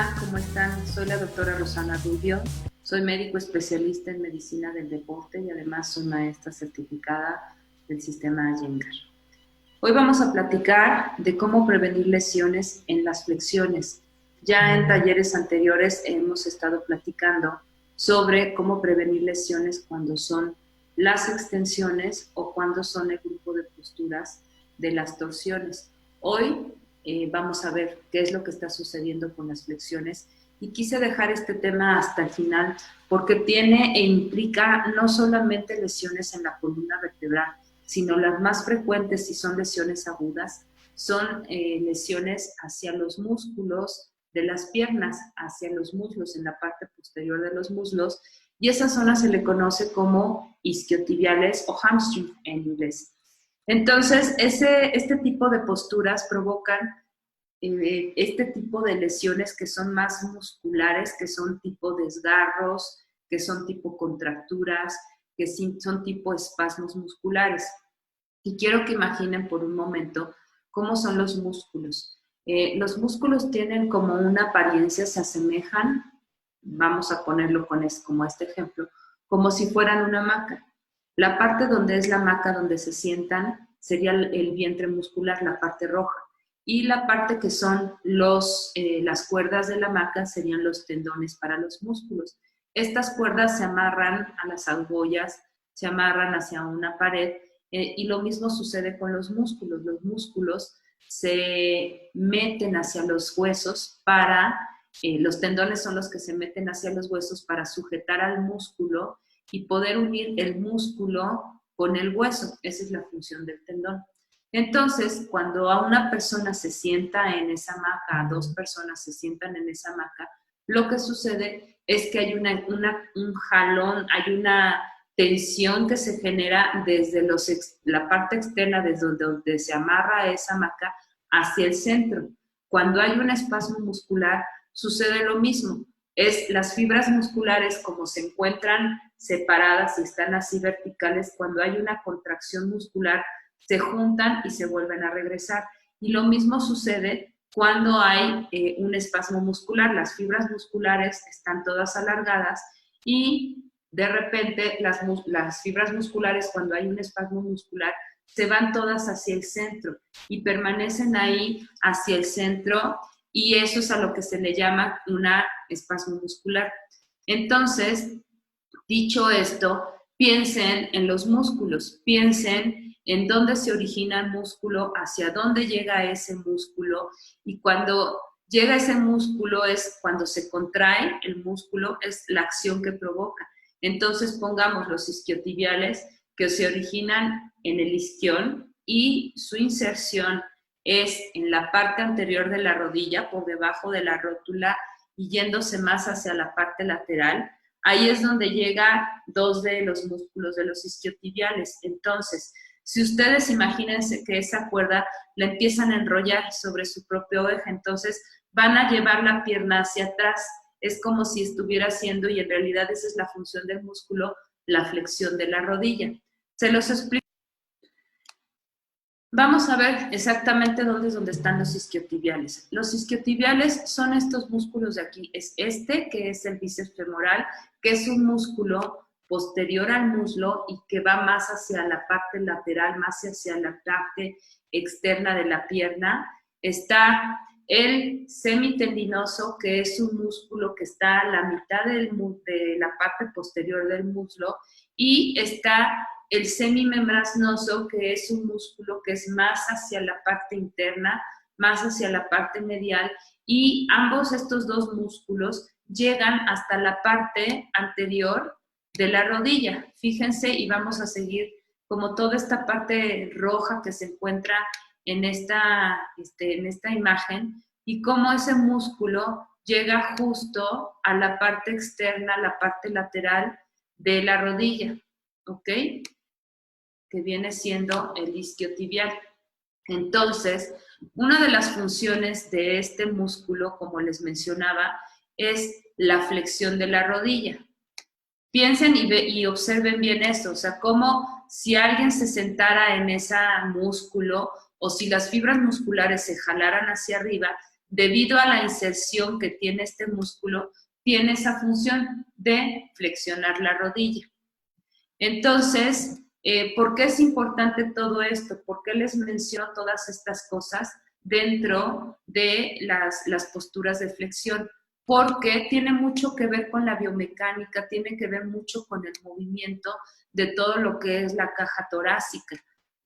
Hola, ¿cómo están? Soy la doctora Rosana Rubio, soy médico especialista en medicina del deporte y además soy maestra certificada del sistema Iyengar. Hoy vamos a platicar de cómo prevenir lesiones en las flexiones. Ya en talleres anteriores hemos estado platicando sobre cómo prevenir lesiones cuando son las extensiones o cuando son el grupo de posturas de las torsiones. Hoy vamos a ver qué es lo que está sucediendo con las flexiones y quise dejar este tema hasta el final porque tiene e implica no solamente lesiones en la columna vertebral, sino las más frecuentes, si son lesiones agudas, son lesiones hacia los músculos de las piernas, hacia los muslos, en la parte posterior de los muslos, y esa zona se le conoce como isquiotibiales o hamstring en inglés. Entonces, este tipo de posturas provocan este tipo de lesiones que son más musculares, que son tipo desgarros, que son tipo contracturas, que son tipo espasmos musculares. Y quiero que imaginen por un momento cómo son los músculos. Los músculos tienen como una apariencia, se asemejan, vamos a ponerlo como este ejemplo, como si fueran una hamaca. La parte donde es la hamaca, donde se sientan, sería el vientre muscular, la parte roja. Y la parte que son las cuerdas de la hamaca serían los tendones para los músculos. Estas cuerdas se amarran a las argollas, se amarran hacia una pared, y lo mismo sucede con los músculos. Los músculos se meten hacia los huesos los tendones son los que se meten hacia los huesos para sujetar al músculo y poder unir el músculo con el hueso. Esa es la función del tendón. Entonces, cuando a una persona se sienta en esa hamaca, a dos personas se sientan en esa hamaca, lo que sucede es que hay un jalón, hay una tensión que se genera desde la parte externa, desde donde se amarra esa hamaca, hacia el centro. Cuando hay un espasmo muscular, sucede lo mismo. Las fibras musculares, como se encuentran separadas y están así verticales, cuando hay una contracción muscular, se juntan y se vuelven a regresar. Y lo mismo sucede cuando hay un espasmo muscular. Las fibras musculares están todas alargadas y de repente las fibras musculares, cuando hay un espasmo muscular, se van todas hacia el centro y permanecen ahí hacia el centro, y eso es a lo que se le llama un espasmo muscular. Entonces, dicho esto, piensen en los músculos, piensen en dónde se origina el músculo, hacia dónde llega ese músculo, y cuando llega ese músculo es cuando se contrae el músculo, es la acción que provoca. Entonces pongamos los isquiotibiales que se originan en el isquión y su inserción es en la parte anterior de la rodilla, por debajo de la rótula y yéndose más hacia la parte lateral. Ahí es donde llega dos de los músculos de los isquiotibiales. Entonces, si ustedes imagínense que esa cuerda la empiezan a enrollar sobre su propio eje, entonces van a llevar la pierna hacia atrás. Es como si estuviera haciendo, y en realidad esa es la función del músculo, la flexión de la rodilla. Se los explico. Vamos a ver exactamente dónde están los isquiotibiales. Los isquiotibiales son estos músculos de aquí. Es que es el bíceps femoral, que es un músculo posterior al muslo y que va más hacia la parte lateral, más hacia la parte externa de la pierna. Está el semitendinoso, que es un músculo que está a la mitad de la parte posterior del muslo, y está el semimembranoso, que es un músculo que es más hacia la parte interna, más hacia la parte medial, y ambos estos dos músculos llegan hasta la parte anterior de la rodilla. Fíjense, y vamos a seguir como toda esta parte roja que se encuentra en esta imagen, y cómo ese músculo llega justo a la parte externa, a la parte lateral de la rodilla, ¿ok? Que viene siendo el isquiotibial. Entonces, una de las funciones de este músculo, como les mencionaba, es la flexión de la rodilla. Piensen y observen bien esto, o sea, como si alguien se sentara en ese músculo o si las fibras musculares se jalaran hacia arriba, debido a la inserción que tiene este músculo, tiene esa función de flexionar la rodilla. Entonces, ¿por qué es importante todo esto? ¿Por qué les menciono todas estas cosas dentro de las posturas de flexión? Porque tiene mucho que ver con la biomecánica, tiene que ver mucho con el movimiento de todo lo que es la caja torácica.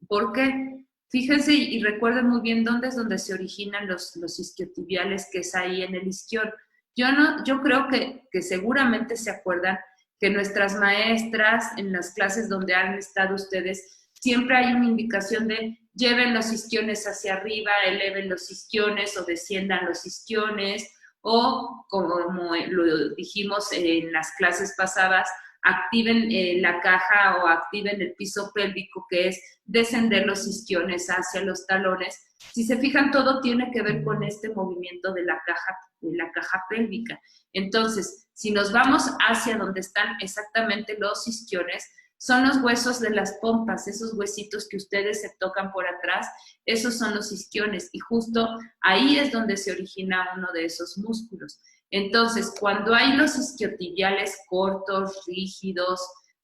¿Por qué? Fíjense y recuerden muy bien dónde es donde se originan los isquiotibiales, que es ahí en el isquion. Yo creo que seguramente se acuerdan que nuestras maestras en las clases donde han estado ustedes, siempre hay una indicación de lleven los isquiones hacia arriba, eleven los isquiones o desciendan los isquiones, o como lo dijimos en las clases pasadas, activen la caja o activen el piso pélvico, que es descender los isquiones hacia los talones. Si se fijan, todo tiene que ver con este movimiento de la caja pélvica. Entonces, si nos vamos hacia donde están exactamente los isquiones, son los huesos de las pompas, esos huesitos que ustedes se tocan por atrás, esos son los isquiones, y justo ahí es donde se origina uno de esos músculos. Entonces, cuando hay los isquiotibiales cortos, rígidos,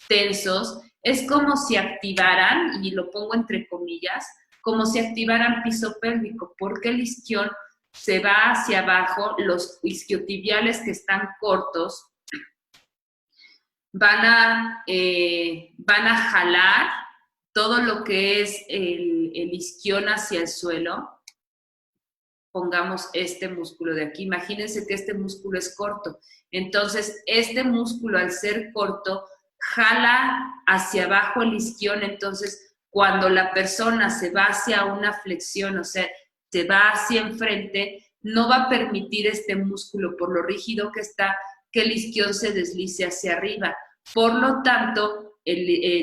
tensos, es como si activaran, y lo pongo entre comillas, como si activaran piso pélvico, porque el isquion se va hacia abajo, los isquiotibiales que están cortos van a jalar todo lo que es el isquion hacia el suelo. Pongamos este músculo de aquí. Imagínense que este músculo es corto. Entonces, este músculo, al ser corto, jala hacia abajo el isquion. Entonces, cuando la persona se va hacia una flexión, o sea, se va hacia enfrente, no va a permitir este músculo, por lo rígido que está, que el isquion se deslice hacia arriba. Por lo tanto,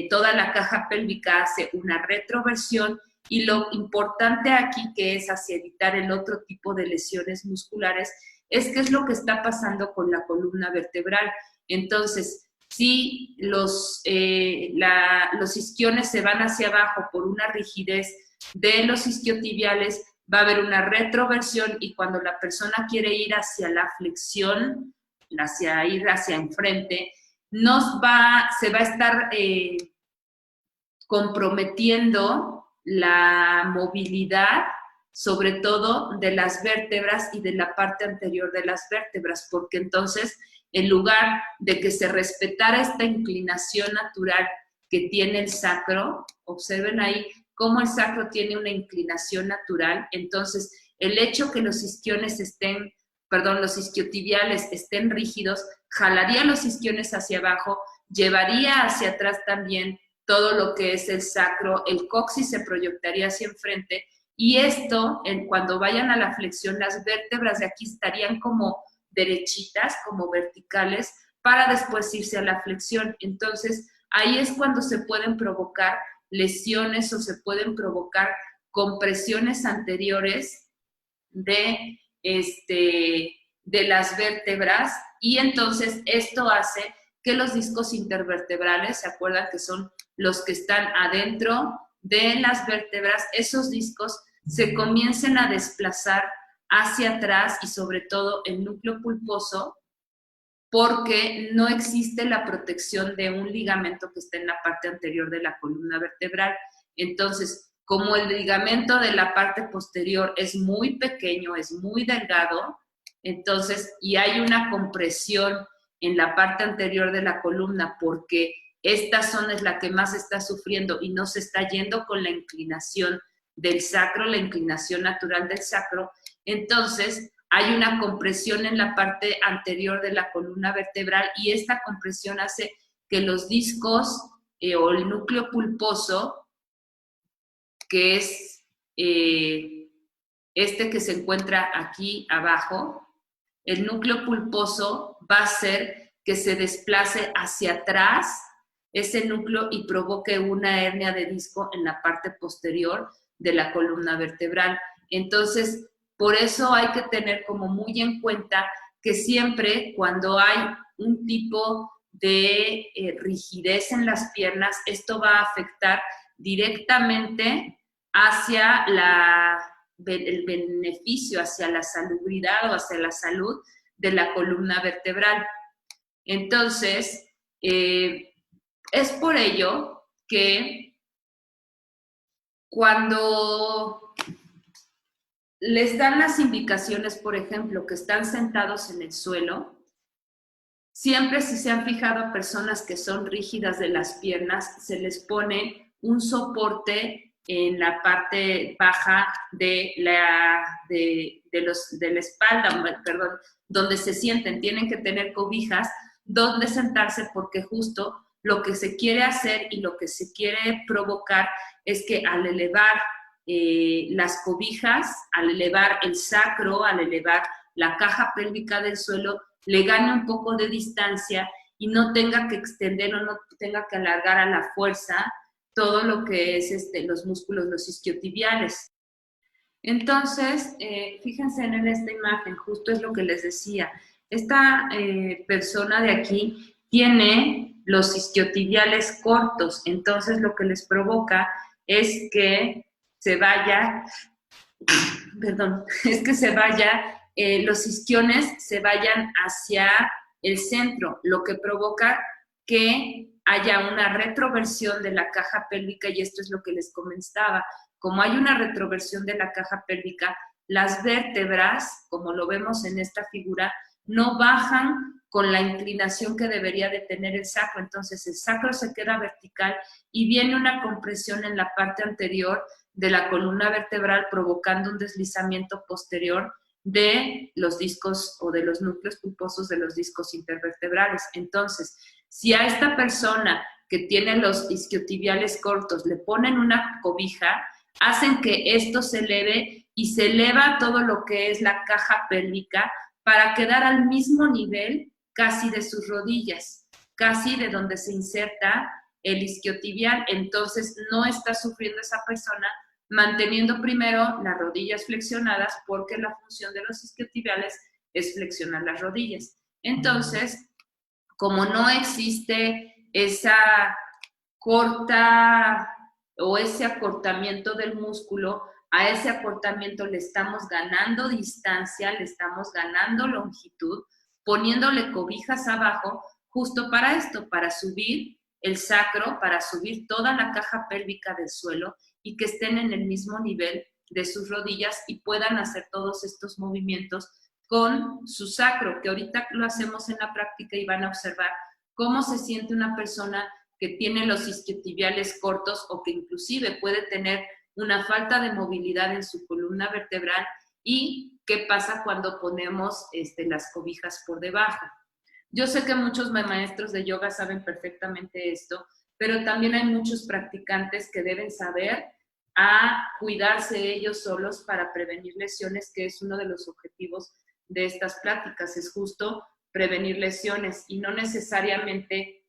toda la caja pélvica hace una retroversión, y lo importante aquí, que es hacia evitar el otro tipo de lesiones musculares, es qué es lo que está pasando con la columna vertebral. Entonces, si los isquiones se van hacia abajo por una rigidez de los isquiotibiales, va a haber una retroversión, y cuando la persona quiere ir hacia la flexión, ir hacia enfrente, se va a estar comprometiendo la movilidad, sobre todo de las vértebras y de la parte anterior de las vértebras, porque entonces, en lugar de que se respetara esta inclinación natural que tiene el sacro, observen ahí cómo el sacro tiene una inclinación natural, entonces el hecho que los isquiotibiales estén rígidos, jalaría los isquiones hacia abajo, llevaría hacia atrás también todo lo que es el sacro, el coxis se proyectaría hacia enfrente, y esto, cuando vayan a la flexión, las vértebras de aquí estarían como derechitas, como verticales, para después irse a la flexión. Entonces, ahí es cuando se pueden provocar lesiones o se pueden provocar compresiones anteriores de las vértebras, y entonces esto hace que los discos intervertebrales, ¿se acuerdan que son los que están adentro de las vértebras? Esos discos se comiencen a desplazar hacia atrás, y sobre todo el núcleo pulposo, porque no existe la protección de un ligamento que está en la parte anterior de la columna vertebral. Entonces, como el ligamento de la parte posterior es muy pequeño, es muy delgado, entonces, y hay una compresión en la parte anterior de la columna, porque esta zona es la que más está sufriendo y no se está yendo con la inclinación del sacro, la inclinación natural del sacro, entonces hay una compresión en la parte anterior de la columna vertebral, y esta compresión hace que los discos o el núcleo pulposo, que es este que se encuentra aquí abajo, el núcleo pulposo va a hacer que se desplace hacia atrás ese núcleo y provoque una hernia de disco en la parte posterior de la columna vertebral. Entonces, por eso hay que tener como muy en cuenta que siempre cuando hay un tipo de rigidez en las piernas, esto va a afectar directamente hacia el beneficio hacia la salubridad o hacia la salud de la columna vertebral. Entonces, es por ello que cuando les dan las indicaciones, por ejemplo, que están sentados en el suelo, siempre, si se han fijado a personas que son rígidas de las piernas, se les pone un soporte en la parte baja de la espalda, perdón, donde se sienten. Tienen que tener cobijas donde sentarse, porque justo lo que se quiere hacer y lo que se quiere provocar es que al elevar las cobijas, al elevar el sacro, al elevar la caja pélvica del suelo, le gane un poco de distancia y no tenga que extender o no tenga que alargar a la fuerza todo lo que es los músculos, los isquiotibiales. Entonces, fíjense en esta imagen, justo es lo que les decía. Esta persona de aquí tiene los isquiotibiales cortos, entonces lo que les provoca es que se vaya, perdón, es que se vaya, los isquiones se vayan hacia el centro, lo que provoca que haya una retroversión de la caja pélvica, y esto es lo que les comentaba. Como hay una retroversión de la caja pélvica, las vértebras, como lo vemos en esta figura, no bajan con la inclinación que debería de tener el sacro. Entonces el sacro se queda vertical y viene una compresión en la parte anterior de la columna vertebral, provocando un deslizamiento posterior de los discos o de los núcleos pulposos de los discos intervertebrales. Entonces, si a esta persona que tiene los isquiotibiales cortos le ponen una cobija, hacen que esto se eleve y se eleva todo lo que es la caja pélvica para quedar al mismo nivel casi de sus rodillas, casi de donde se inserta el isquiotibial. Entonces no está sufriendo esa persona, manteniendo primero las rodillas flexionadas, porque la función de los isquiotibiales es flexionar las rodillas. Entonces, como no existe esa corta o ese acortamiento del músculo, a ese acortamiento le estamos ganando distancia, le estamos ganando longitud, poniéndole cobijas abajo, justo para esto, para subir el sacro, para subir toda la caja pélvica del suelo y que estén en el mismo nivel de sus rodillas y puedan hacer todos estos movimientos con su sacro, que ahorita lo hacemos en la práctica y van a observar cómo se siente una persona que tiene los isquiotibiales cortos o que inclusive puede tener una falta de movilidad en su columna vertebral, y qué pasa cuando ponemos las cobijas por debajo. Yo sé que muchos maestros de yoga saben perfectamente esto, pero también hay muchos practicantes que deben saber a cuidarse ellos solos para prevenir lesiones, que es uno de los objetivos de estas pláticas, es justo prevenir lesiones, y no necesariamente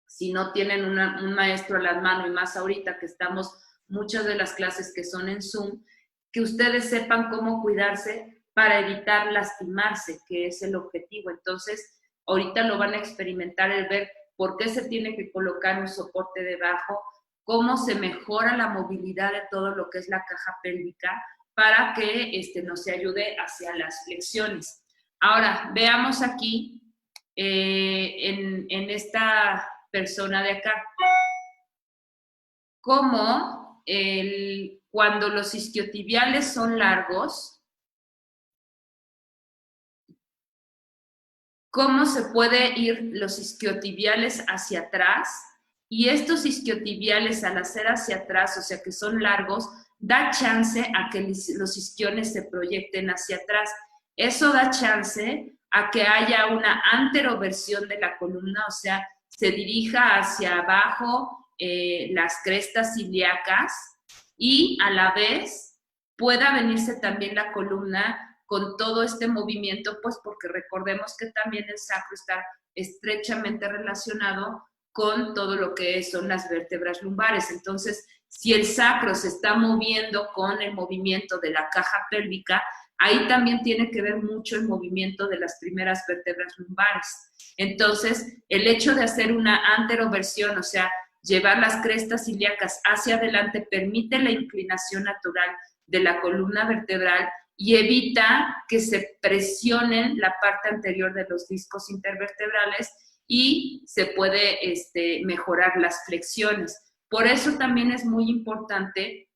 si no tienen un maestro a la mano, y más ahorita que estamos muchas de las clases que son en Zoom, que ustedes sepan cómo cuidarse para evitar lastimarse, que es el objetivo. Entonces, ahorita lo van a experimentar, el ver por qué se tiene que colocar un soporte debajo, cómo se mejora la movilidad de todo lo que es la caja pélvica para que nos ayude hacia las flexiones. Ahora, veamos aquí en esta persona de acá, cómo cuando los isquiotibiales son largos, cómo se puede ir los isquiotibiales hacia atrás, y estos isquiotibiales al hacer hacia atrás, o sea que son largos, da chance a que los isquiones se proyecten hacia atrás. Eso da chance a que haya una anteroversión de la columna, o sea, se dirija hacia abajo las crestas ilíacas, y a la vez pueda venirse también la columna con todo este movimiento, pues porque recordemos que también el sacro está estrechamente relacionado con todo lo que son las vértebras lumbares. Entonces, si el sacro se está moviendo con el movimiento de la caja pélvica, ahí también tiene que ver mucho el movimiento de las primeras vértebras lumbares. Entonces, el hecho de hacer una anteroversión, o sea, llevar las crestas ilíacas hacia adelante permite la inclinación natural de la columna vertebral y evita que se presionen la parte anterior de los discos intervertebrales y se puede mejorar las flexiones. Por eso también es muy importante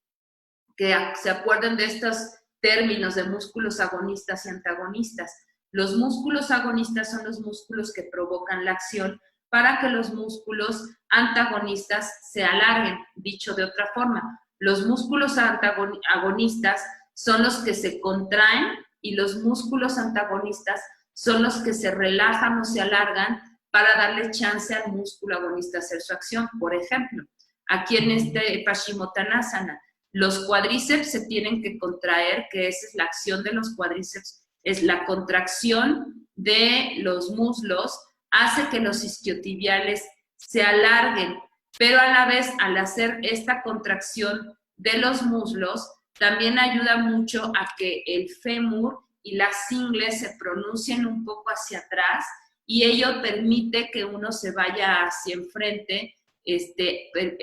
que se acuerden de estos términos de músculos agonistas y antagonistas. Los músculos agonistas son los músculos que provocan la acción para que los músculos antagonistas se alarguen. Dicho de otra forma, los músculos agonistas son los que se contraen y los músculos antagonistas son los que se relajan o se alargan para darle chance al músculo agonista a hacer su acción. Por ejemplo, aquí en este Paschimottanasana, los cuádriceps se tienen que contraer, que esa es la acción de los cuádriceps, es la contracción de los muslos, hace que los isquiotibiales se alarguen, pero a la vez al hacer esta contracción de los muslos, también ayuda mucho a que el fémur y las ingles se pronuncien un poco hacia atrás y ello permite que uno se vaya hacia enfrente,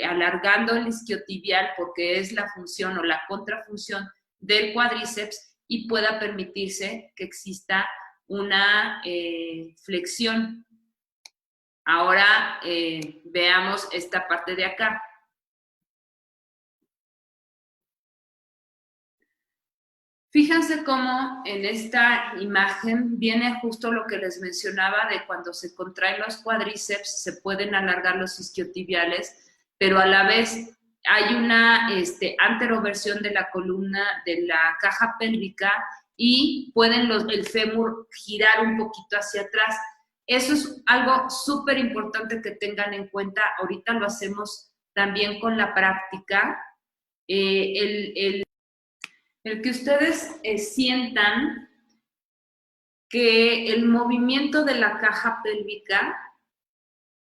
alargando el isquiotibial porque es la función o la contrafunción del cuádriceps y pueda permitirse que exista una flexión. Ahora veamos esta parte de acá. Fíjense cómo en esta imagen viene justo lo que les mencionaba de cuando se contraen los cuádriceps, se pueden alargar los isquiotibiales, pero a la vez hay una anteroversión de la columna, de la caja pélvica y pueden el fémur girar un poquito hacia atrás. Eso es algo súper importante que tengan en cuenta. Ahorita lo hacemos también con la práctica. El que ustedes sientan que el movimiento de la caja pélvica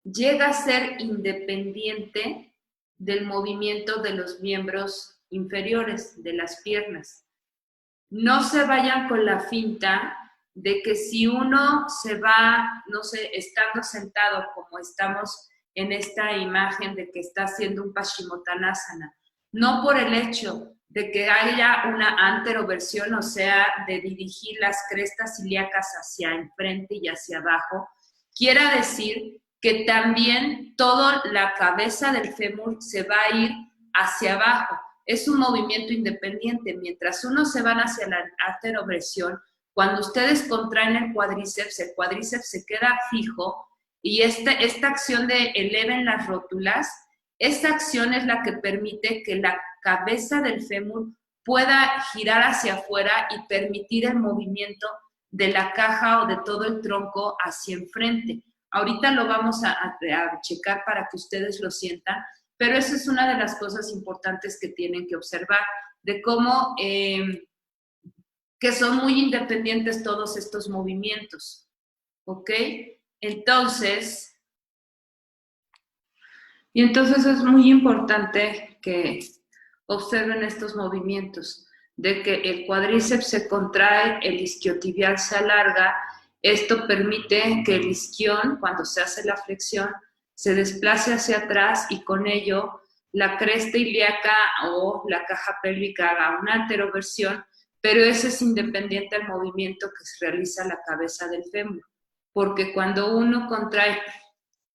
llega a ser independiente del movimiento de los miembros inferiores, de las piernas. No se vayan con la finta de que si uno se va, no sé, estando sentado como estamos en esta imagen de que está haciendo un Paschimottanasana, no por el hecho de que haya una anteroversión, o sea, de dirigir las crestas ilíacas hacia enfrente y hacia abajo, quiera decir que también toda la cabeza del fémur se va a ir hacia abajo. Es un movimiento independiente. Mientras unos se van hacia la anteroversión, cuando ustedes contraen el cuádriceps se queda fijo y esta acción de eleven las rótulas, esta acción es la que permite que la cabeza del fémur pueda girar hacia afuera y permitir el movimiento de la caja o de todo el tronco hacia enfrente. Ahorita lo vamos a checar para que ustedes lo sientan, pero esa es una de las cosas importantes que tienen que observar, de cómo que son muy independientes todos estos movimientos, ¿ok? Entonces es muy importante que observen estos movimientos, de que el cuádriceps se contrae, el isquiotibial se alarga. Esto permite que el isquión, cuando se hace la flexión, se desplace hacia atrás y con ello la cresta ilíaca o la caja pélvica haga una anteroversión, pero ese es independiente al movimiento que se realiza la cabeza del fémur, porque cuando uno contrae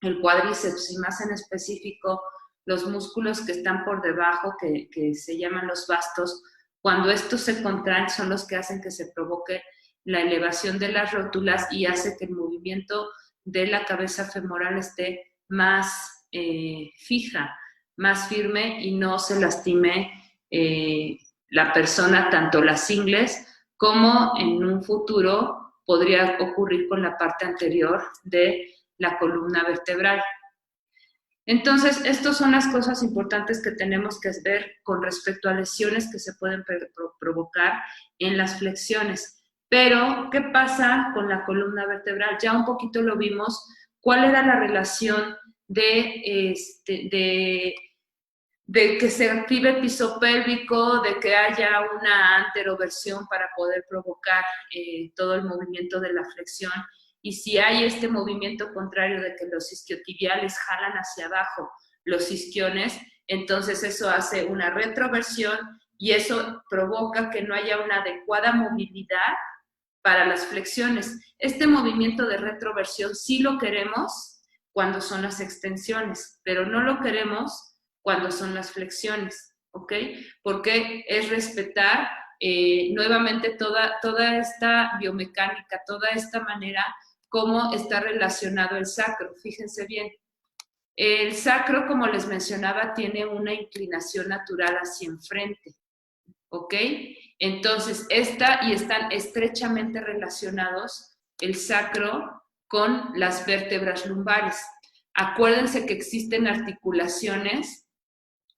el cuádriceps y más en específico los músculos que están por debajo, que se llaman los vastos, cuando estos se contraen son los que hacen que se provoque la elevación de las rótulas y hace que el movimiento de la cabeza femoral esté más fija, más firme y no se lastime la persona, tanto las ingles como en un futuro podría ocurrir con la parte anterior de la columna vertebral. Entonces, estas son las cosas importantes que tenemos que ver con respecto a lesiones que se pueden provocar en las flexiones. Pero, ¿qué pasa con la columna vertebral? Ya un poquito lo vimos. ¿Cuál era la relación de que se active el piso pélvico, de que haya una anteroversión para poder provocar todo el movimiento de la flexión? Y si hay este movimiento contrario de que los isquiotibiales jalan hacia abajo, los isquiones, entonces eso hace una retroversión y eso provoca que no haya una adecuada movilidad para las flexiones. Este movimiento de retroversión sí lo queremos cuando son las extensiones, pero no lo queremos cuando son las flexiones, ¿ok? Porque es respetar nuevamente toda esta biomecánica, toda esta manera cómo está relacionado el sacro. Fíjense bien, el sacro, como les mencionaba, tiene una inclinación natural hacia enfrente, ¿ok? Entonces, están estrechamente relacionados el sacro con las vértebras lumbares. Acuérdense que existen articulaciones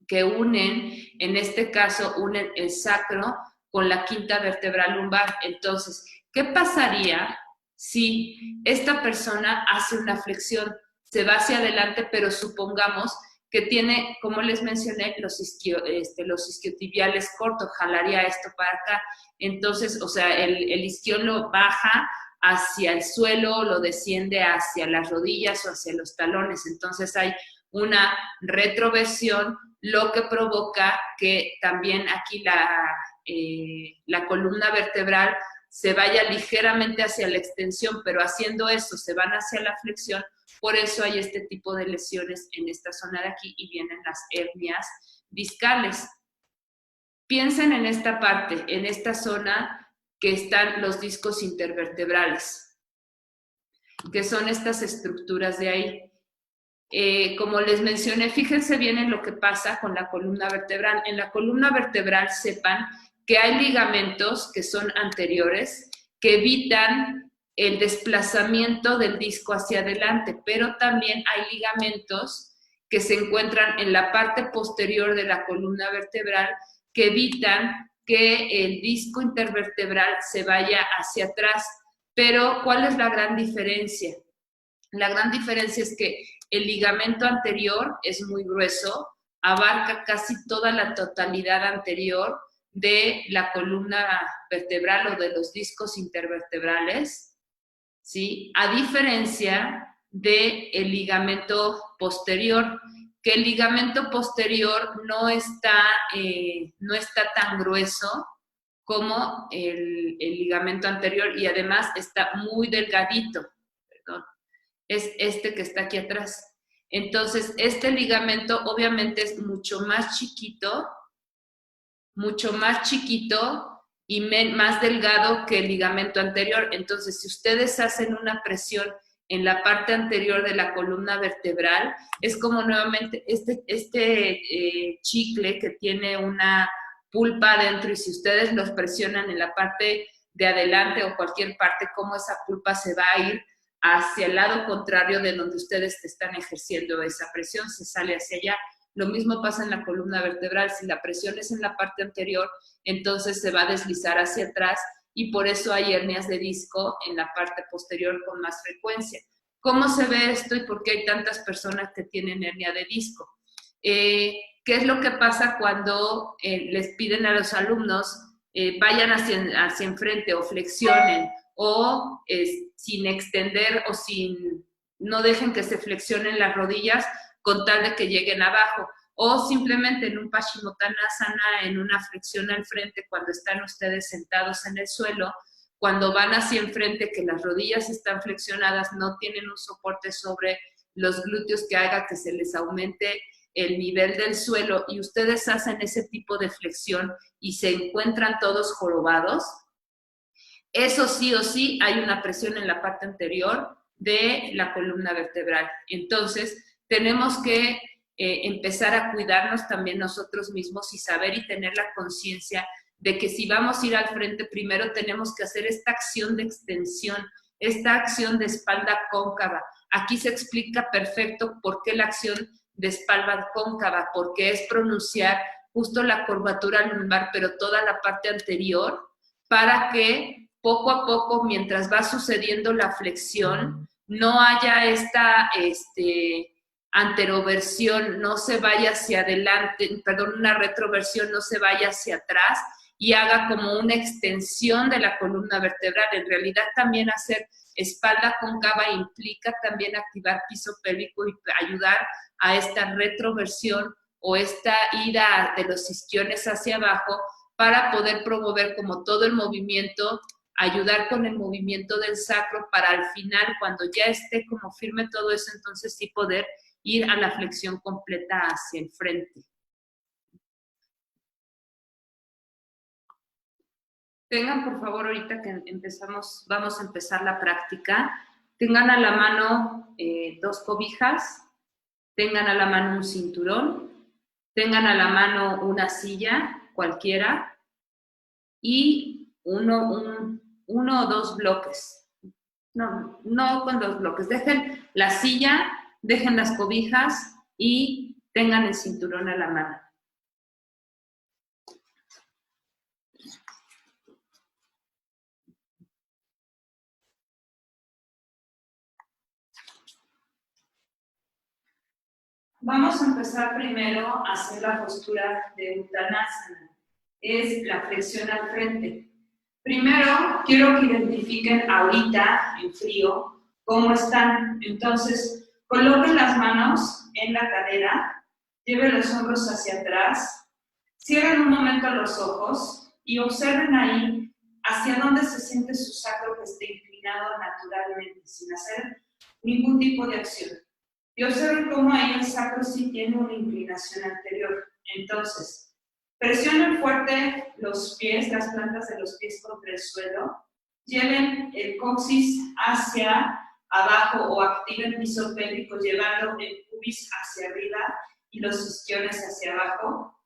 que unen, en este caso, unen el sacro con la quinta vértebra lumbar. Entonces, ¿qué pasaría si esta persona hace una flexión? Se va hacia adelante, pero supongamos que tiene, como les mencioné, los isquiotibiales cortos, jalaría esto para acá. Entonces, o sea, el isquión lo baja hacia el suelo, lo desciende hacia las rodillas o hacia los talones. Entonces hay una retroversión, lo que provoca que también aquí la columna vertebral se vaya ligeramente hacia la extensión, pero haciendo eso se van hacia la flexión. Por eso hay este tipo de lesiones en esta zona de aquí y vienen las hernias discales. Piensen en esta parte, en esta zona que están los discos intervertebrales, que son estas estructuras de ahí. Como les mencioné, fíjense bien en lo que pasa con la columna vertebral. En la columna vertebral sepan que hay ligamentos que son anteriores, que evitan el desplazamiento del disco hacia adelante, pero también hay ligamentos que se encuentran en la parte posterior de la columna vertebral que evitan que el disco intervertebral se vaya hacia atrás. Pero, ¿cuál es la gran diferencia? La gran diferencia es que el ligamento anterior es muy grueso, abarca casi toda la totalidad anterior de la columna vertebral o de los discos intervertebrales, ¿sí? A diferencia del ligamento posterior, que el ligamento posterior no está tan grueso como el ligamento anterior y además está muy delgadito, perdón. Es este que está aquí atrás. Entonces, este ligamento obviamente es mucho más chiquito y más delgado que el ligamento anterior. Entonces, si ustedes hacen una presión en la parte anterior de la columna vertebral, es como nuevamente este chicle que tiene una pulpa adentro, y si ustedes los presionan en la parte de adelante o cualquier parte, como esa pulpa se va a ir hacia el lado contrario de donde ustedes están ejerciendo esa presión, se sale hacia allá. Lo mismo pasa en la columna vertebral. Si la presión es en la parte anterior, entonces se va a deslizar hacia atrás y por eso hay hernias de disco en la parte posterior con más frecuencia. ¿Cómo se ve esto y por qué hay tantas personas que tienen hernia de disco? ¿Qué es lo que pasa cuando les piden a los alumnos vayan hacia enfrente o flexionen o sin extender o no dejen que se flexionen las rodillas con tal de que lleguen abajo, o simplemente en un Paschimottanasana, en una flexión al frente, cuando están ustedes sentados en el suelo, cuando van hacia enfrente, que las rodillas están flexionadas, no tienen un soporte sobre los glúteos que haga que se les aumente el nivel del suelo, y ustedes hacen ese tipo de flexión y se encuentran todos jorobados, eso sí o sí hay una presión en la parte anterior de la columna vertebral. Entonces, tenemos que empezar a cuidarnos también nosotros mismos y saber y tener la conciencia de que si vamos a ir al frente, primero tenemos que hacer esta acción de extensión, esta acción de espalda cóncava. Aquí se explica perfecto por qué la acción de espalda cóncava, porque es pronunciar justo la curvatura lumbar, pero toda la parte anterior, para que poco a poco, mientras va sucediendo la flexión, no haya esta anteroversión, no se vaya hacia adelante, perdón, una retroversión, no se vaya hacia atrás y haga como una extensión de la columna vertebral. En realidad también hacer espalda cóncava implica también activar piso pélvico y ayudar a esta retroversión o esta ida de los isquiones hacia abajo para poder promover como todo el movimiento, ayudar con el movimiento del sacro para al final, cuando ya esté como firme todo eso, entonces sí poder ir a la flexión completa hacia el frente. Tengan por favor, ahorita que vamos a empezar la práctica, tengan a la mano 2 cobijas, tengan a la mano un cinturón, tengan a la mano una silla cualquiera y uno o 2 bloques. No con 2 bloques. Dejen la silla, dejen las cobijas y tengan el cinturón a la mano. Vamos a empezar primero a hacer la postura de Uttanasana. Es la flexión al frente. Primero, quiero que identifiquen ahorita, en frío, cómo están. Entonces, coloquen las manos en la cadera, lleven los hombros hacia atrás, cierren un momento los ojos y observen ahí hacia dónde se siente su sacro que esté inclinado naturalmente, sin hacer ningún tipo de acción. Y observen cómo ahí el sacro sí tiene una inclinación anterior. Entonces, presionen fuerte los pies, las plantas de los pies contra el suelo. Lleven el coxis hacia abajo o activen el piso pélvico llevando el pubis hacia arriba y los isquiones hacia abajo.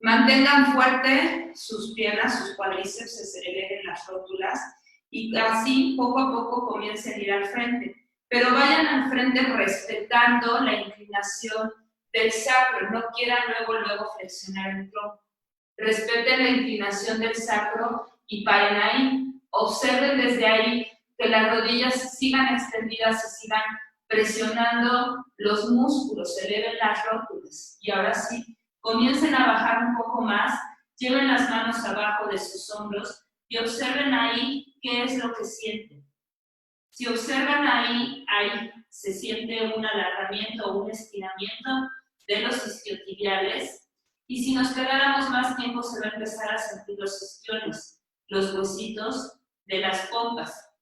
Mantengan fuerte sus piernas, sus cuádriceps, se eleven las rótulas y así poco a poco comiencen a ir al frente. Pero vayan al frente respetando la inclinación del sacro, no quieran luego flexionar el tronco. Respeten la inclinación del sacro y paren ahí. Observen desde ahí que las rodillas sigan extendidas y sigan presionando los músculos, eleven las rótulas. Y ahora sí, comiencen a bajar un poco más, lleven las manos abajo de sus hombros y observen ahí qué es lo que sienten. Si observan ahí se siente un alargamiento o un estiramiento de los isquiotibiales. Y si nos quedáramos más tiempo, se va a empezar a sentir los isquiones, los huesitos de las pompas.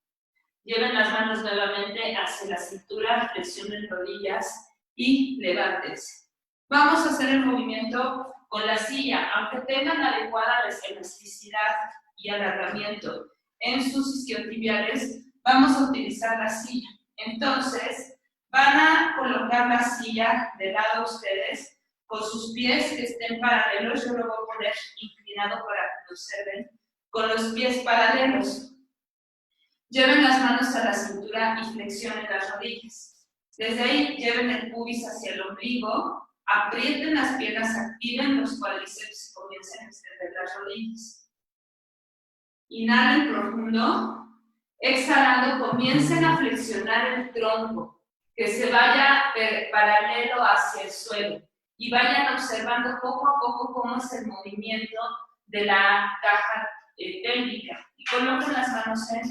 Lleven las manos nuevamente hacia la cintura, flexionen rodillas y levántense. Vamos a hacer el movimiento con la silla, aunque tengan adecuada elasticidad y alargamiento en sus isquiotibiales. Vamos a utilizar la silla. Entonces, van a colocar la silla de lado a ustedes con sus pies que estén paralelos. Yo lo voy a poner inclinado para que lo observen. Con los pies paralelos. Lleven las manos a la cintura y flexionen las rodillas. Desde ahí, lleven el pubis hacia el ombligo, aprieten las piernas, activen los cuádriceps y comiencen a extender las rodillas. Inhalen profundo. Exhalando, comiencen a flexionar el tronco, que se vaya paralelo hacia el suelo y vayan observando poco a poco cómo es el movimiento de la caja pélvica. Y coloquen las manos en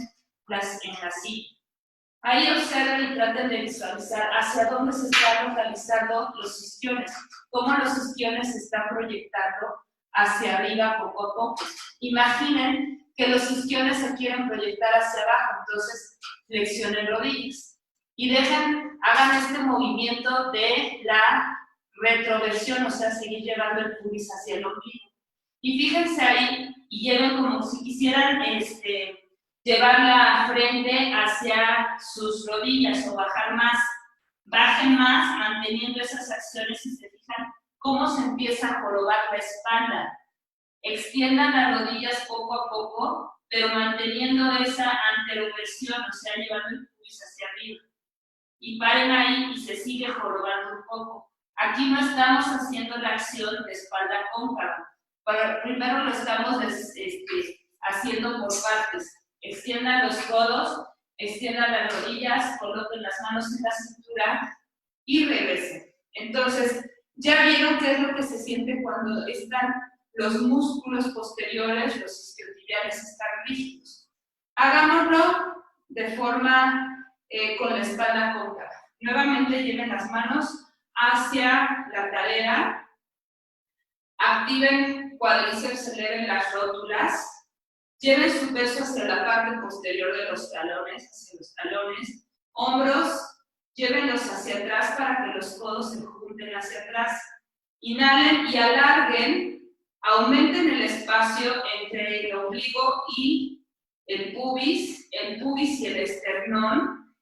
la silla. Ahí observen y traten de visualizar hacia dónde se están localizando los isquiones, cómo los isquiones se están proyectando hacia arriba poco a poco. Imaginen que los isquiones se quieren proyectar hacia abajo, entonces flexionen rodillas y hagan este movimiento de la retroversión, o sea, seguir llevando el pubis hacia el ombligo. Y fíjense ahí y lleven como si quisieran llevar la frente hacia sus rodillas o bajar más. Bajen más manteniendo esas acciones y se fijan cómo se empieza a jorobar la espalda. Extiendan las rodillas poco a poco, pero manteniendo esa anteroversión, o sea, llevando el pubis hacia arriba. Y paren ahí y se sigue jorobando un poco. Aquí no estamos haciendo la acción de espalda cóncava. Primero lo estamos haciendo por partes. Extiendan los codos, extiendan las rodillas, coloquen las manos en la cintura y regresen. Entonces, ya vieron qué es lo que se siente cuando están los músculos posteriores, los isquiotibiales están rígidos. Hagámoslo de forma con la espalda cóncava. Nuevamente lleven las manos hacia la cadera. Activen cuádriceps, eleven las rótulas. Lleven su peso hacia la parte posterior de los talones, hacia los talones. Hombros, llévenlos hacia atrás para que los codos se junten hacia atrás. Inhalen y alarguen, aumenten el espacio entre el ombligo y el pubis y el esternón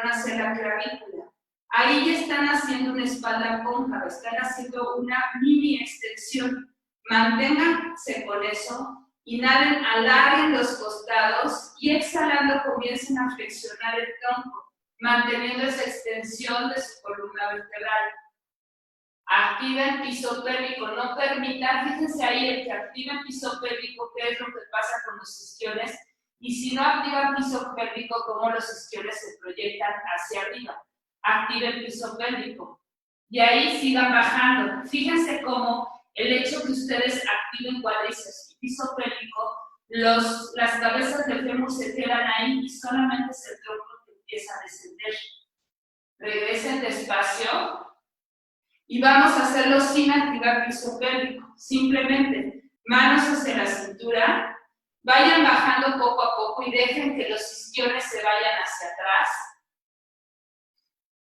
hacia la clavícula. Ahí ya están haciendo una espalda cóncava, están haciendo una mini extensión. Manténganse con eso. Inhalen, alarguen los costados y exhalando comiencen a flexionar el tronco, manteniendo esa extensión de su columna vertebral. Activen piso pélvico, no permitan, fíjense ahí, el que activen piso pélvico, qué es lo que pasa con los isquiones, y si no activan piso pélvico, cómo los isquiones se proyectan hacia arriba. Activen piso pélvico. Y ahí sigan bajando. Fíjense cómo el hecho que ustedes activen cuádriceps y piso pélvico, las cabezas del fémur se quedan ahí y solamente es el tronco que empieza a descender. Regresen despacio y vamos a hacerlo sin activar piso pélvico. Simplemente manos hacia la cintura, vayan bajando poco a poco y dejen que los isquiones se vayan hacia atrás.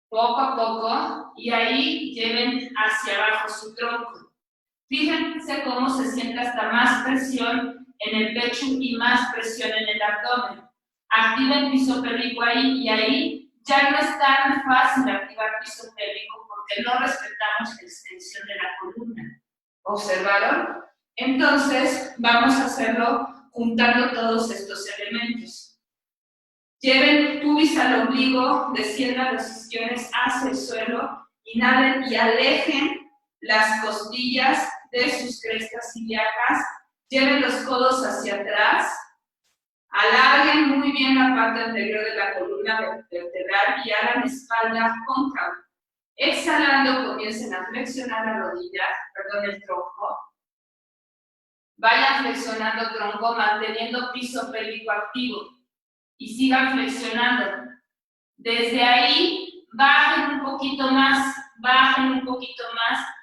Poco a poco, y ahí lleven hacia abajo su tronco. Fíjense cómo se siente hasta más presión en el pecho y más presión en el abdomen. Activen piso pélvico ahí, y ahí ya no es tan fácil activar piso pélvico porque no respetamos la extensión de la columna. ¿Observaron? Entonces, vamos a hacerlo juntando todos estos elementos. Lleven pubis al ombligo, desciendan los isquiones hacia el suelo, inhalen y alejen las costillas de sus crestas ilíacas, lleven los codos hacia atrás, alarguen muy bien la parte anterior de la columna vertebral y hagan espalda cóncava. Exhalando, comiencen a flexionar la rodilla, el tronco. Vayan flexionando tronco, manteniendo piso pélvico activo. Y sigan flexionando. Desde ahí, bajen un poquito más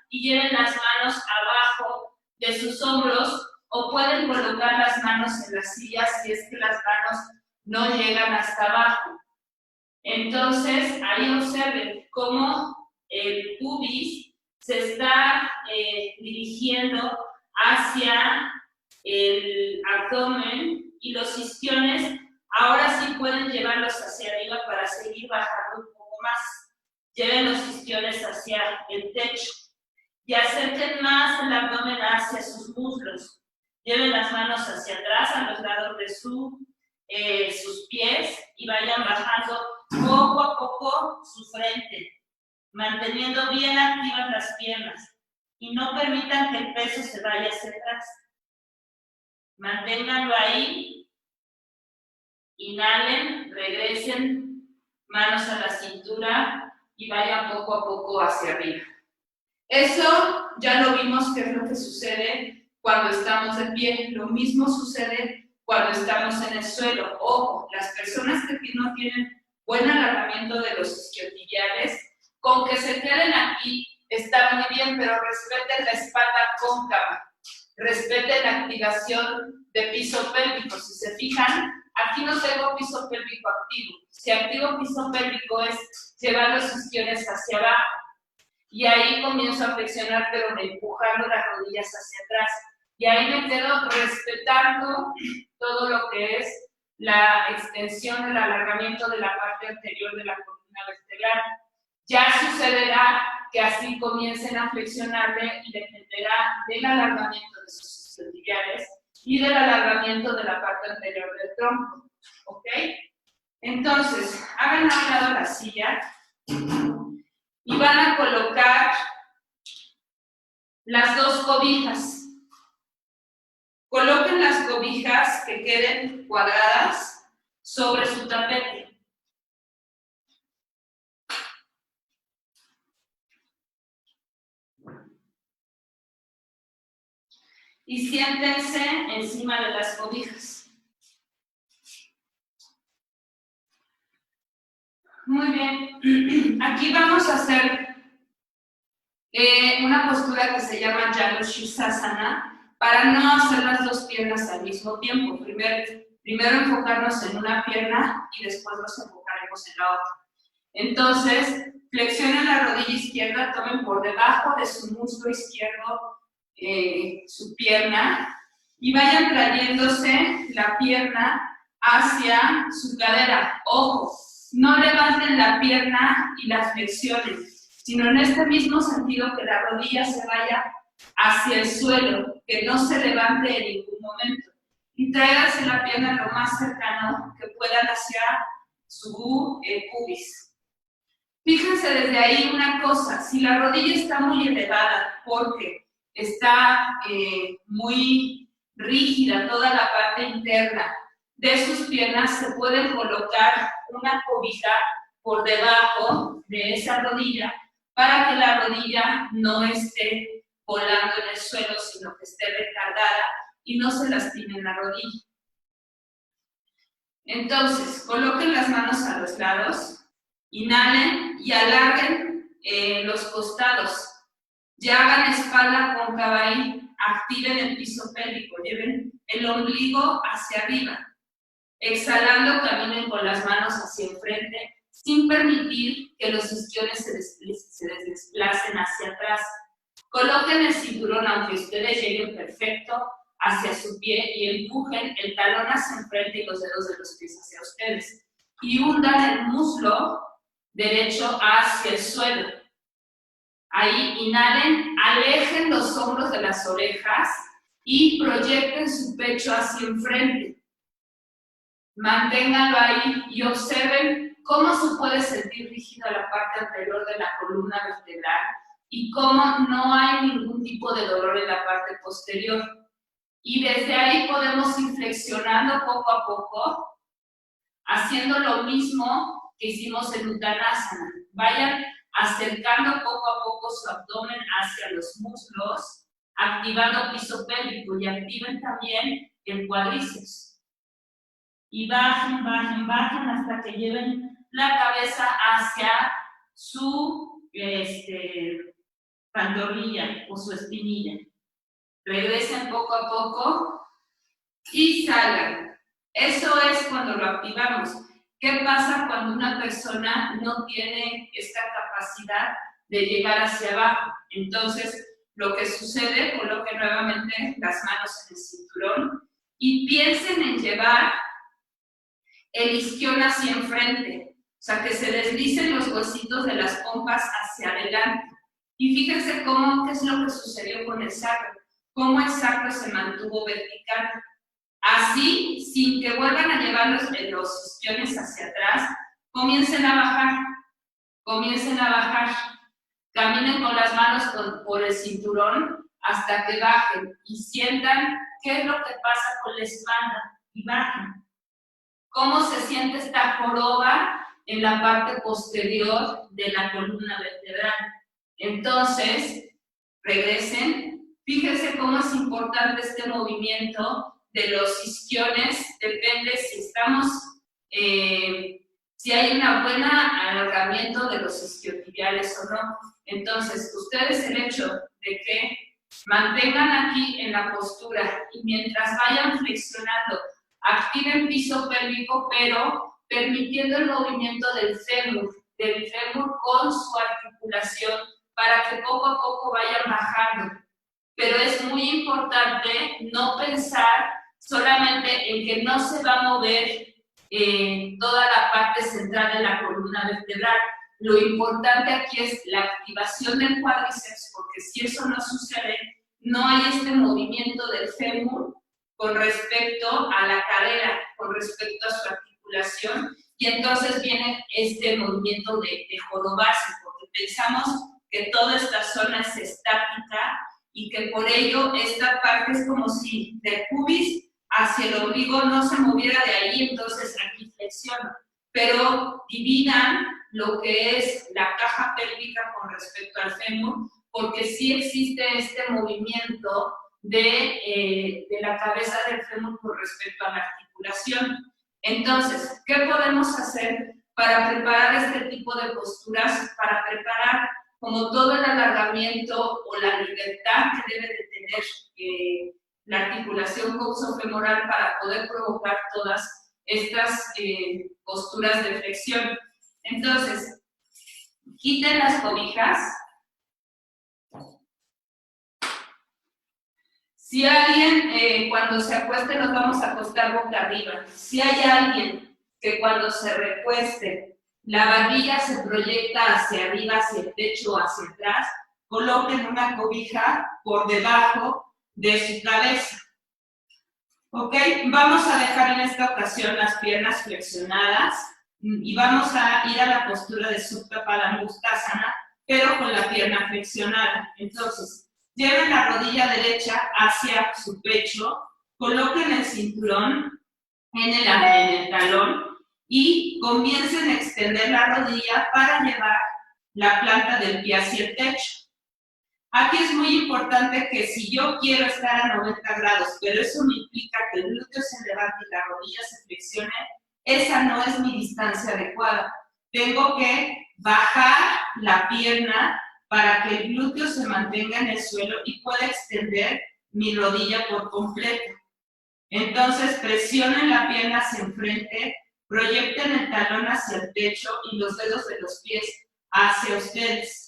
y lleven las manos abajo de sus hombros o pueden colocar las manos en las sillas si es que las manos no llegan hasta abajo. Entonces, ahí observen cómo el pubis se está dirigiendo hacia el abdomen y los isquiones ahora sí pueden llevarlos hacia arriba para seguir bajando un poco más. Lleven los isquiones hacia el techo y acerquen más el abdomen hacia sus muslos. Lleven las manos hacia atrás, a los lados de sus pies y vayan bajando poco a poco su frente, manteniendo bien activas las piernas y no permitan que el peso se vaya hacia atrás. Manténganlo ahí. Inhalen, regresen, manos a la cintura y vayan poco a poco hacia arriba. Eso ya lo vimos que es lo que sucede cuando estamos de pie. Lo mismo sucede cuando estamos en el suelo. Ojo, las personas que no tienen buen alargamiento de los isquiotibiales, con que se queden aquí está muy bien, pero respeten la espalda cóncava. Respeten la activación de piso pélvico. Si se fijan, aquí no tengo piso pélvico activo. Si activo piso pélvico es llevar los isquiones hacia abajo. Y ahí comienzo a flexionar, pero empujando las rodillas hacia atrás. Y ahí me quedo respetando todo lo que es la extensión, el alargamiento de la parte anterior de la columna vertebral. Ya sucederá que así comiencen a flexionarle y dependerá del alargamiento de sus isquiotibiales y del alargamiento de la parte anterior del tronco. ¿Ok? Entonces, hagan a un lado la silla y van a colocar las dos cobijas. Coloquen las cobijas que queden cuadradas sobre su tapete. Y siéntense encima de las cobijas. Muy bien. Aquí vamos a hacer Una postura que se llama Janushirasana, para no hacer las dos piernas al mismo tiempo. Primero enfocarnos en una pierna y después nos enfocaremos en la otra. Entonces, flexionen la rodilla izquierda, tomen por debajo de su muslo izquierdo su pierna y vayan trayéndose la pierna hacia su cadera. Ojo, no levanten la pierna y la flexionen, sino en este mismo sentido que la rodilla se vaya hacia el suelo, que no se levante en ningún momento. Y tráiganse la pierna lo más cercano que puedan hacia su pubis. Fíjense desde ahí una cosa, si la rodilla está muy elevada porque está muy rígida toda la parte interna de sus piernas, se puede colocar una cobija por debajo de esa rodilla para que la rodilla no esté volando en el suelo, sino que esté recargada y no se lastime la rodilla. Entonces, coloquen las manos a los lados, inhalen y alarguen los costados. Ya hagan espalda cóncava ahí, activen el piso pélvico, lleven el ombligo hacia arriba. Exhalando, caminen con las manos hacia enfrente, sin permitir que los isquiones se desplacen hacia atrás. Coloquen el cinturón, aunque ustedes lleguen perfecto, hacia su pie y empujen el talón hacia enfrente y los dedos de los pies hacia ustedes. Y hundan el muslo derecho hacia el suelo. Ahí inhalen, alejen los hombros de las orejas y proyecten su pecho hacia enfrente. Manténganlo ahí y observen cómo se puede sentir rígida la parte anterior de la columna vertebral y cómo no hay ningún tipo de dolor en la parte posterior. Y desde ahí podemos ir flexionando poco a poco, haciendo lo mismo que hicimos en Uttanasana. Vayan acercando poco a poco su abdomen hacia los muslos, activando piso pélvico y activen también el cuádriceps. Y bajen, bajen, bajen hasta que lleven la cabeza hacia su pantorrilla o su espinilla. Regresen poco a poco y salgan. Eso es cuando lo activamos. ¿Qué pasa cuando una persona no tiene esta capacidad de llegar hacia abajo? Entonces, lo que sucede, coloquen nuevamente las manos en el cinturón y piensen en llevar el isquión hacia enfrente, o sea, que se deslicen los huesitos de las pompas hacia adelante. Y fíjense qué es lo que sucedió con el sacro, cómo el sacro se mantuvo vertical. Así, sin que vuelvan a llevar los isquiones hacia atrás, comiencen a bajar, caminen con las manos por el cinturón hasta que bajen y sientan qué es lo que pasa con la espalda y bajen. ¿Cómo se siente esta joroba en la parte posterior de la columna vertebral? Entonces, regresen. Fíjense cómo es importante este movimiento de los isquiones. Depende si estamos, si hay un buen alargamiento de los isquiotibiales o no. Entonces, ustedes el hecho de que mantengan aquí en la postura y mientras vayan flexionando, activen piso pélvico, pero permitiendo el movimiento del fémur con su articulación para que poco a poco vayan bajando. Pero es muy importante no pensar solamente en que no se va a mover toda la parte central de la columna vertebral. Lo importante aquí es la activación del cuádriceps, porque si eso no sucede, no hay este movimiento del fémur con respecto a la cadera, con respecto a su articulación, y entonces viene este movimiento de jorobarse, porque pensamos que toda esta zona es estática y que por ello esta parte es como si del pubis hacia el ombligo no se moviera de ahí, entonces aquí flexiono. Pero dividan lo que es la caja pélvica con respecto al fémur, porque sí existe este movimiento de la cabeza del fémur con respecto a la articulación. Entonces, ¿qué podemos hacer para preparar este tipo de posturas? Para preparar como todo el alargamiento o la libertad que debe de tener la articulación coxofemoral para poder provocar todas estas posturas de flexión. Entonces, quiten las cobijas. Si alguien, cuando se acueste, nos vamos a acostar boca arriba. Si hay alguien que cuando se recueste, la barbilla se proyecta hacia arriba, hacia el pecho o hacia atrás, coloquen una cobija por debajo de su cabeza. ¿Ok? Vamos a dejar en esta ocasión las piernas flexionadas y vamos a ir a la postura de Supta Padangustasana, pero con la pierna flexionada. Entonces, lleven la rodilla derecha hacia su pecho, coloquen el cinturón en el talón y comiencen a extender la rodilla para llevar la planta del pie hacia el techo. Aquí es muy importante que si yo quiero estar a 90 grados, pero eso me implica que el glúteo se levante y la rodilla se flexione, esa no es mi distancia adecuada. Tengo que bajar la pierna para que el glúteo se mantenga en el suelo y pueda extender mi rodilla por completo. Entonces, presionen la pierna hacia enfrente, proyecten el talón hacia el techo y los dedos de los pies hacia ustedes.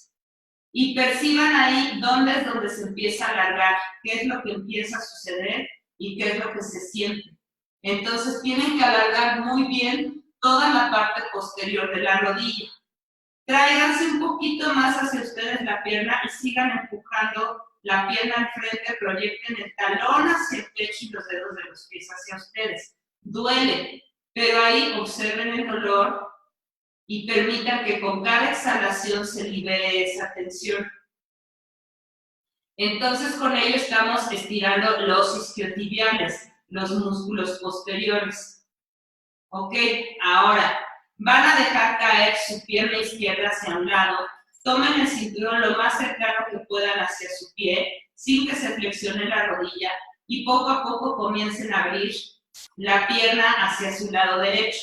Y perciban ahí dónde es donde se empieza a alargar, qué es lo que empieza a suceder y qué es lo que se siente. Entonces, tienen que alargar muy bien toda la parte posterior de la rodilla. Tráiganse un poquito más hacia ustedes la pierna y sigan empujando la pierna al frente, proyecten el talón hacia el pecho y los dedos de los pies hacia ustedes. Duele, pero ahí observen el dolor y permitan que con cada exhalación se libere esa tensión. Entonces, con ello estamos estirando los isquiotibiales, los músculos posteriores. Ok, ahora van a dejar caer su pierna izquierda hacia un lado, tomen el cinturón lo más cercano que puedan hacia su pie, sin que se flexione la rodilla, y poco a poco comiencen a abrir la pierna hacia su lado derecho.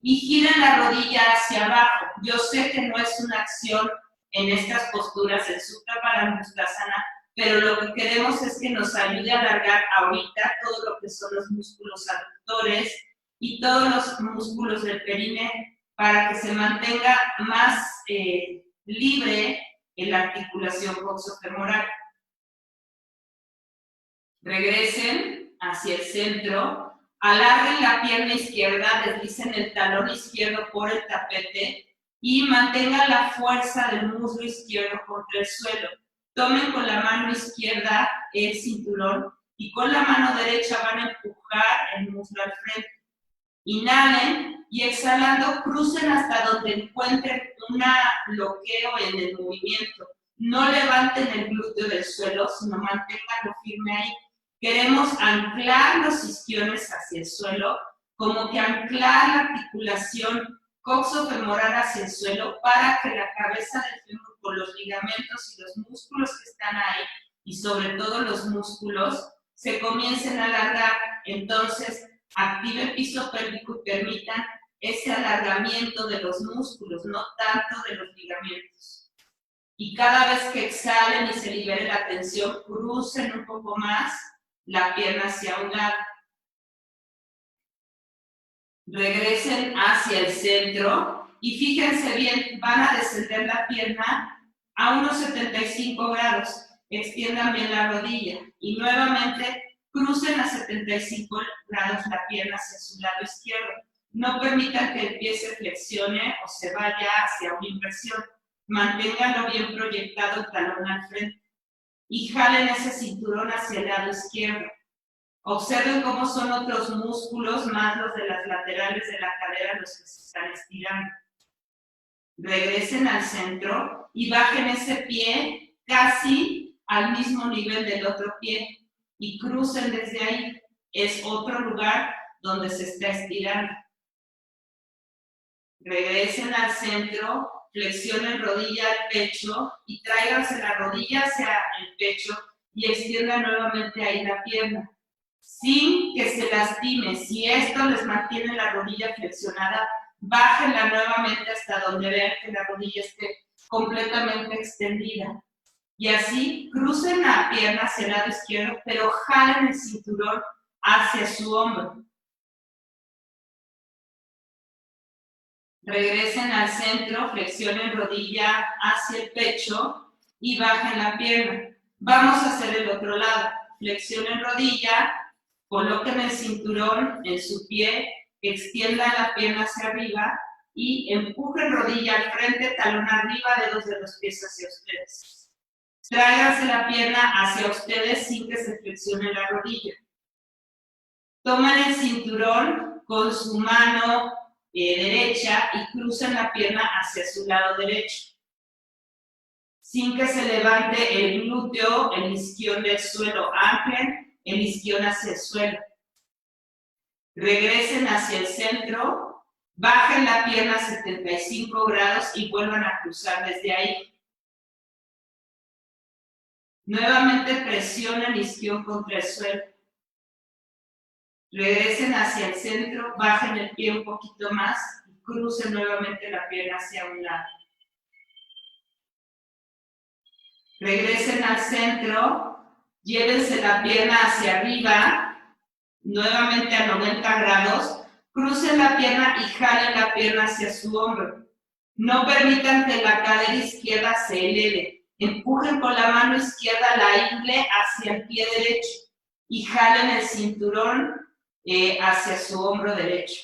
Y giren la rodilla hacia abajo. Yo sé que no es una acción en estas posturas del Supta Padangustasana, pero lo que queremos es que nos ayude a alargar ahorita todo lo que son los músculos aductores y todos los músculos del períneo para que se mantenga más libre en la articulación coxofemoral. Regresen hacia el centro. Alarguen la pierna izquierda, deslicen el talón izquierdo por el tapete y mantengan la fuerza del muslo izquierdo contra el suelo. Tomen con la mano izquierda el cinturón y con la mano derecha van a empujar el muslo al frente. Inhalen y exhalando crucen hasta donde encuentren un bloqueo en el movimiento. No levanten el glúteo del suelo, sino manténganlo firme ahí. Queremos anclar los isquiones hacia el suelo, como que anclar la articulación coxofemoral hacia el suelo para que la cabeza del fémur con los ligamentos y los músculos que están ahí, y sobre todo los músculos, se comiencen a alargar. Entonces, activen piso pélvico y permitan ese alargamiento de los músculos, no tanto de los ligamentos. Y cada vez que exhalen y se libere la tensión, crucen un poco más la pierna hacia un lado. Regresen hacia el centro y fíjense bien, van a descender la pierna a unos 75 grados. Extiendan bien la rodilla y nuevamente crucen a 75 grados la pierna hacia su lado izquierdo. No permitan que el pie se flexione o se vaya hacia una inversión. Manténganlo bien proyectado el talón al frente y jalen ese cinturón hacia el lado izquierdo. Observen cómo son otros músculos, más los de las laterales de la cadera, los que se están estirando. Regresen al centro y bajen ese pie casi al mismo nivel del otro pie y crucen desde ahí. Es otro lugar donde se está estirando. Regresen al centro, flexionen rodilla al pecho y tráiganse la rodilla hacia el pecho y extiendan nuevamente ahí la pierna, sin que se lastime. Si esto les mantiene la rodilla flexionada, bájenla nuevamente hasta donde vean que la rodilla esté completamente extendida. Y así crucen la pierna hacia el lado izquierdo, pero jalen el cinturón hacia su hombro. Regresen al centro, flexionen rodilla hacia el pecho y bajen la pierna. Vamos a hacer el otro lado. Flexionen rodilla, coloquen el cinturón en su pie, extiendan la pierna hacia arriba y empujen rodilla al frente, talón arriba, dedos de los pies hacia ustedes. Tráiganse la pierna hacia ustedes sin que se flexione la rodilla. Tomen el cinturón con su mano derecha y crucen la pierna hacia su lado derecho. Sin que se levante el glúteo, el isquión del suelo. Anclen el isquión hacia el suelo. Regresen hacia el centro, bajen la pierna a 75 grados y vuelvan a cruzar desde ahí. Nuevamente presionen el isquión contra el suelo. Regresen hacia el centro, bajen el pie un poquito más y crucen nuevamente la pierna hacia un lado. Regresen al centro, llévense la pierna hacia arriba, nuevamente a 90 grados, crucen la pierna y jalen la pierna hacia su hombro. No permitan que la cadera izquierda se eleve. Empujen con la mano izquierda la ingle hacia el pie derecho y jalen el cinturón hacia su hombro derecho.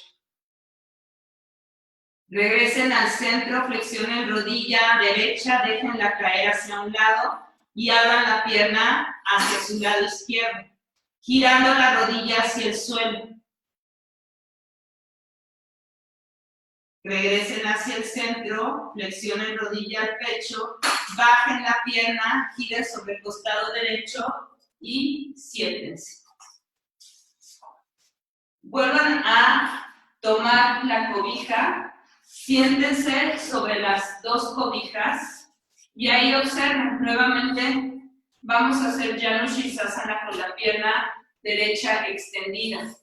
Regresen al centro, flexionen rodilla derecha, déjenla caer hacia un lado y abran la pierna hacia su lado izquierdo, girando la rodilla hacia el suelo. Regresen hacia el centro, flexionen rodilla al pecho, bajen la pierna, giren sobre el costado derecho y siéntense. Vuelvan a tomar la cobija, siéntense sobre las dos cobijas y ahí observen. Nuevamente vamos a hacer Janu Sirsasana con la pierna derecha extendida.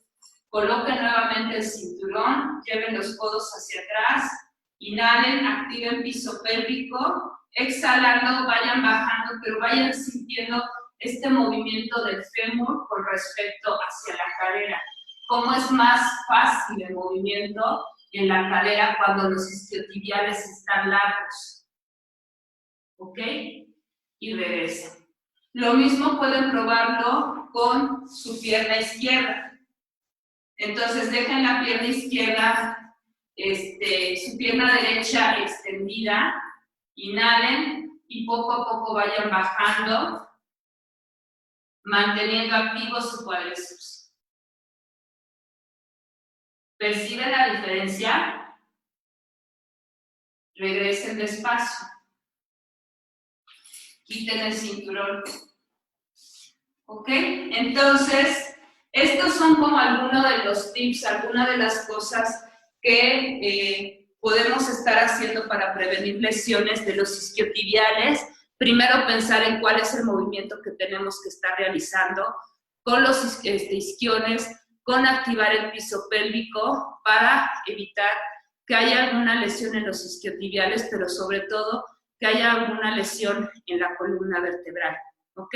Coloquen nuevamente el cinturón, lleven los codos hacia atrás, inhalen, activen piso pélvico, exhalando, vayan bajando, pero vayan sintiendo este movimiento del fémur con respecto hacia la cadera. Cómo es más fácil el movimiento en la cadera cuando los isquiotibiales están largos. ¿Ok? Y regresen. Lo mismo pueden probarlo con su pierna izquierda. Entonces dejen la pierna izquierda, su pierna derecha extendida, inhalen y poco a poco vayan bajando, manteniendo activo su cuádriceps. ¿Perciben la diferencia? Regresen despacio. Quiten el cinturón. ¿Ok? Entonces, estos son como algunos de los tips, algunas de las cosas que podemos estar haciendo para prevenir lesiones de los isquiotibiales. Primero, pensar en cuál es el movimiento que tenemos que estar realizando con los isquiones, con activar el piso pélvico para evitar que haya alguna lesión en los isquiotibiales, pero sobre todo que haya alguna lesión en la columna vertebral, ¿ok?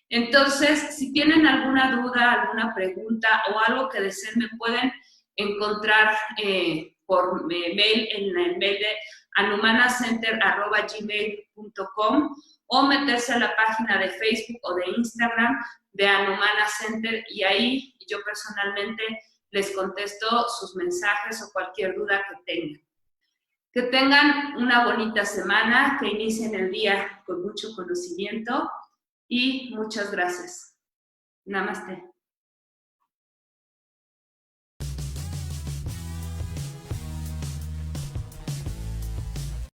Entonces, si tienen alguna duda, alguna pregunta o algo que deseen, me pueden encontrar por mail en el mail de hanumanacenter@gmail.com o meterse a la página de Facebook o de Instagram de Hanumana Center y ahí yo personalmente les contesto sus mensajes o cualquier duda que tengan. Que tengan una bonita semana, que inicien el día con mucho conocimiento y muchas gracias. Namaste.